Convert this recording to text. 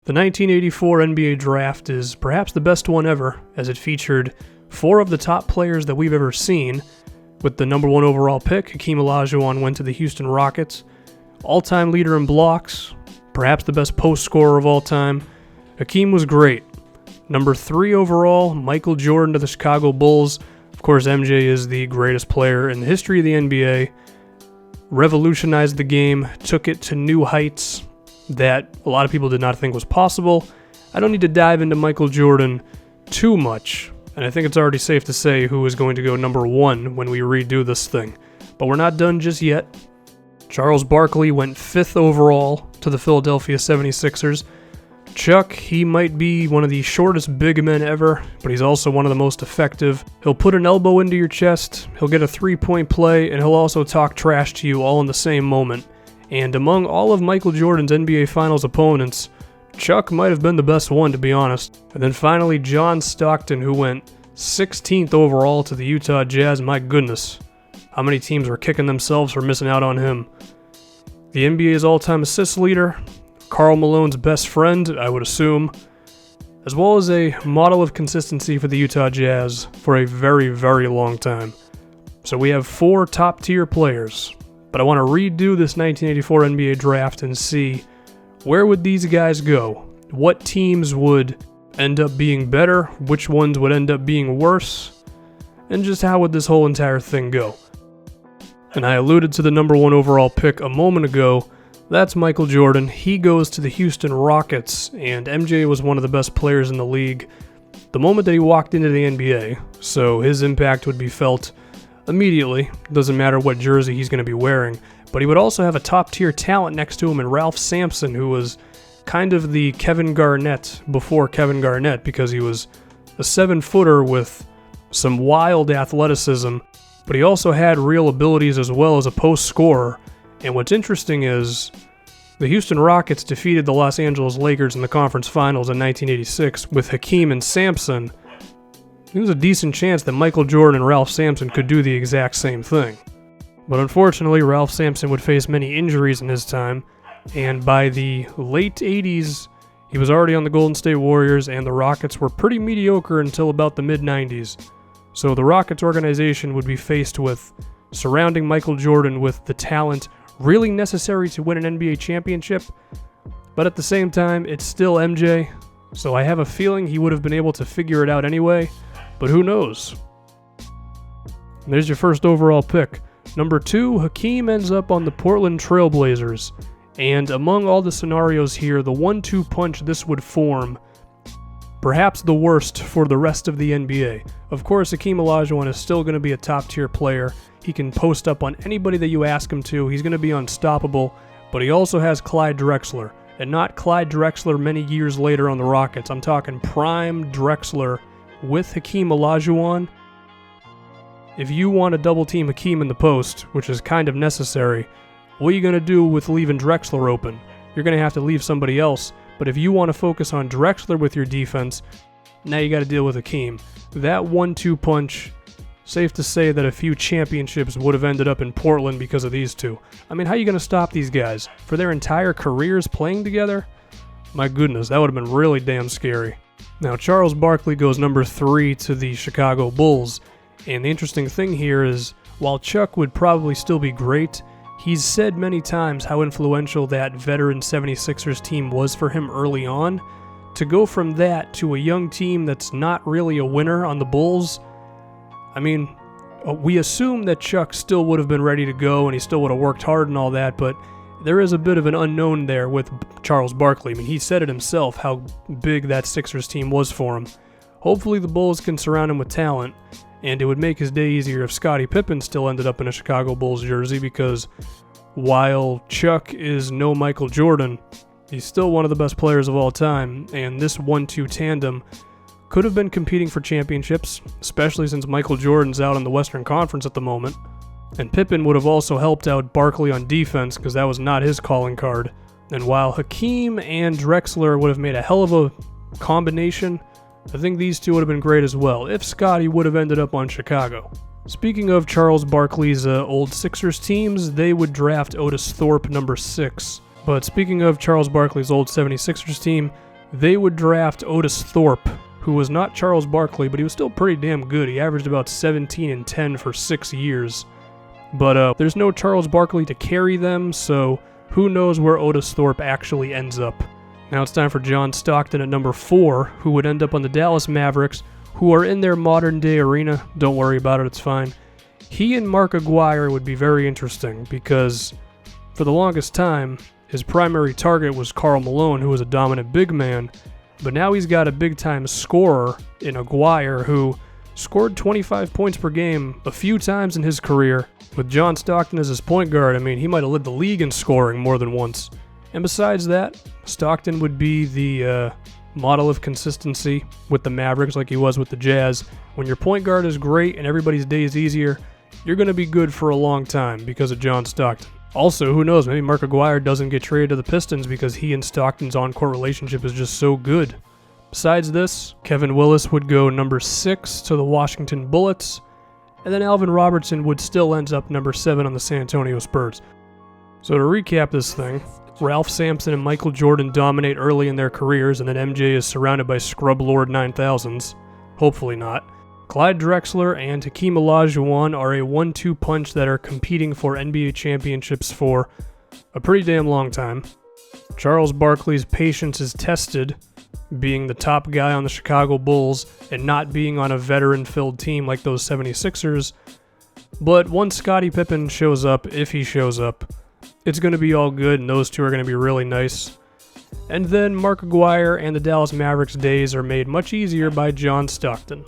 The 1984 NBA Draft is perhaps the best one ever, as it featured 4 of the top players that we've ever seen. With the number 1 overall pick, Hakeem Olajuwon went to the Houston Rockets. All-time leader in blocks, perhaps the best post scorer of all time. Hakeem was great. Number 3 overall, Michael Jordan to the Chicago Bulls. Of course, MJ is the greatest player in the history of the NBA. Revolutionized the game, took it to new heights that a lot of people did not think was possible. I don't need to dive into Michael Jordan too much, and I think it's already safe to say who is going to go number 1 when we redo this thing. But we're not done just yet. Charles Barkley went 5th overall to the Philadelphia 76ers. Chuck, he might be one of the shortest big men ever, but he's also one of the most effective. He'll put an elbow into your chest, he'll get a 3-point play, and he'll also talk trash to you all in the same moment. And among all of Michael Jordan's NBA Finals opponents, Chuck might have been the best one, to be honest. And then finally, John Stockton, who went 16th overall to the Utah Jazz. My goodness, how many teams were kicking themselves for missing out on him. The NBA's all-time assist leader, Karl Malone's best friend, I would assume, as well as a model of consistency for the Utah Jazz for a very, very long time. So we have 4 top-tier players, but I want to redo this 1984 NBA draft and see where would these guys go? What teams would end up being better? Which ones would end up being worse? And just how would this whole entire thing go? And I alluded to the number 1 overall pick a moment ago. That's Michael Jordan. He goes to the Houston Rockets, and MJ was one of the best players in the league the moment that he walked into the NBA, so his impact would be felt immediately. Doesn't matter what jersey he's going to be wearing, but he would also have a top-tier talent next to him in Ralph Sampson, who was kind of the Kevin Garnett before Kevin Garnett, because he was a 7-footer with some wild athleticism, but he also had real abilities as well as a post scorer. And what's interesting is the Houston Rockets defeated the Los Angeles Lakers in the conference finals in 1986 with Hakeem and Sampson. There was a decent chance that Michael Jordan and Ralph Sampson could do the exact same thing. But unfortunately, Ralph Sampson would face many injuries in his time, and by the late 80s, he was already on the Golden State Warriors, and the Rockets were pretty mediocre until about the mid-90s. So the Rockets organization would be faced with surrounding Michael Jordan with the talent really necessary to win an NBA championship, but at the same time, it's still MJ, so I have a feeling he would have been able to figure it out anyway, but who knows? And there's your first overall pick. Number 2, Hakeem ends up on the Portland Trail Blazers, and among all the scenarios here, the 1-2 punch this would form, perhaps the worst for the rest of the NBA. Of course, Hakeem Olajuwon is still going to be a top-tier player. He can post up on anybody that you ask him to. He's going to be unstoppable, but he also has Clyde Drexler, and not Clyde Drexler many years later on the Rockets. I'm talking prime Drexler with Hakeem Olajuwon. If you want to double-team Hakeem in the post, which is kind of necessary, what are you going to do with leaving Drexler open? You're going to have to leave somebody else, but if you want to focus on Drexler with your defense, now you got to deal with Hakeem. That 1-2 punch, safe to say that a few championships would have ended up in Portland because of these two. I mean, how are you going to stop these guys? For their entire careers playing together? My goodness, that would have been really damn scary. Now, Charles Barkley goes number 3 to the Chicago Bulls, and the interesting thing here is, while Chuck would probably still be great, he's said many times how influential that veteran 76ers team was for him early on. To go from that to a young team that's not really a winner on the Bulls, I mean, we assume that Chuck still would have been ready to go and he still would have worked hard and all that, but there is a bit of an unknown there with Charles Barkley. I mean, he said it himself how big that Sixers team was for him. Hopefully the Bulls can surround him with talent, and it would make his day easier if Scottie Pippen still ended up in a Chicago Bulls jersey, because while Chuck is no Michael Jordan, he's still one of the best players of all time, and this 1-2 tandem could have been competing for championships, especially since Michael Jordan's out in the Western Conference at the moment. And Pippen would have also helped out Barkley on defense, because that was not his calling card. And while Hakeem and Drexler would have made a hell of a combination, I think these two would have been great as well, if Scottie would have ended up on Chicago. Speaking of Charles Barkley's old Sixers teams, they would draft Otis Thorpe number 6. But speaking of Charles Barkley's old 76ers team, they would draft Otis Thorpe, who was not Charles Barkley, but he was still pretty damn good. He averaged about 17 and 10 for 6 years. But there's no Charles Barkley to carry them, so who knows where Otis Thorpe actually ends up. Now it's time for John Stockton at number 4, who would end up on the Dallas Mavericks, who are in their modern-day arena. Don't worry about it, it's fine. He and Mark Aguirre would be very interesting because for the longest time, his primary target was Karl Malone, who was a dominant big man, but now he's got a big-time scorer in Aguirre, who scored 25 points per game a few times in his career. With John Stockton as his point guard, I mean, he might have led the league in scoring more than once. And besides that, Stockton would be the model of consistency with the Mavericks like he was with the Jazz. When your point guard is great and everybody's day is easier, you're going to be good for a long time because of John Stockton. Also, who knows, maybe Mark Aguirre doesn't get traded to the Pistons because he and Stockton's on-court relationship is just so good. Besides this, Kevin Willis would go number 6 to the Washington Bullets, and then Alvin Robertson would still end up number 7 on the San Antonio Spurs. So to recap this thing, Ralph Sampson and Michael Jordan dominate early in their careers, and then MJ is surrounded by Scrub Lord 9000s. Hopefully not. Clyde Drexler and Hakeem Olajuwon are a 1-2 punch that are competing for NBA championships for a pretty damn long time. Charles Barkley's patience is tested, being the top guy on the Chicago Bulls and not being on a veteran-filled team like those 76ers. But once Scottie Pippen shows up, if he shows up, it's going to be all good, and those two are going to be really nice. And then Mark Aguirre and the Dallas Mavericks days are made much easier by John Stockton.